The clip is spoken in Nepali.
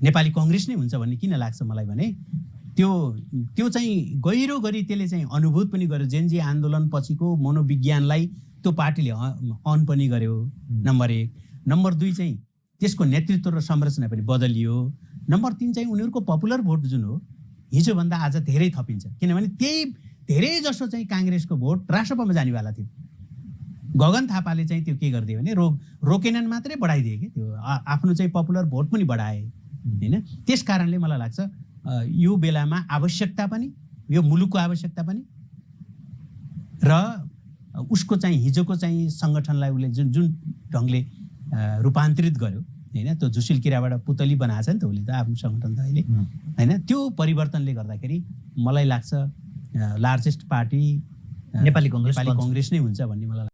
नेपाली कङ्ग्रेस नै हुन्छ भन्ने किन लाग्छ मलाई भने त्यो चाहिँ गहिरो गरी त्यसले चाहिँ अनुभूत पनि गर्यो। जेनजी आन्दोलन पछिको मनोविज्ञानलाई त्यो पार्टीले अन पनि गर्यो, नम्बर 1। नम्बर 2 चाहिँ त्यसको नेतृत्व र संरचना पनि बदलियो। नम्बर 3 चाहिँ उनीहरूको पपुलर भोट जुन हो हिजोभन्दा आज धेरै थपिन्छ, किनभने त्यही धेरै जसो चाहिँ काङ्ग्रेसको भोट राष्ट्रसभामा जानेवाला थियो। गगन थापाले चाहिँ त्यो के गरिदियो भने रोकेनन् मात्रै बढाइदिए कि त्यो आफ्नो चाहिँ पपुलर भोट पनि बढाए हैन। त्यस कारणले मलाई लाग्छ यो बेलामा आवश्यकता पनि, यो मुलुकको आवश्यकता पनि र उसको चाहिँ हिजोको चाहिँ सङ्गठनलाई उसले जुन ढङ्गले रूपान्तरित गर्यो हैन, त्यो झुसिल किराबाट पुतली बनाएको छ नि त उसले त आफ्नो सङ्गठन त अहिले हैन। त्यो परिवर्तनले गर्दाखेरि मलाई लाग्छ लार्जेस्ट पार्टी नेपाली कङ्ग्रेस नै हुन्छ भन्ने मलाई लाग्छ।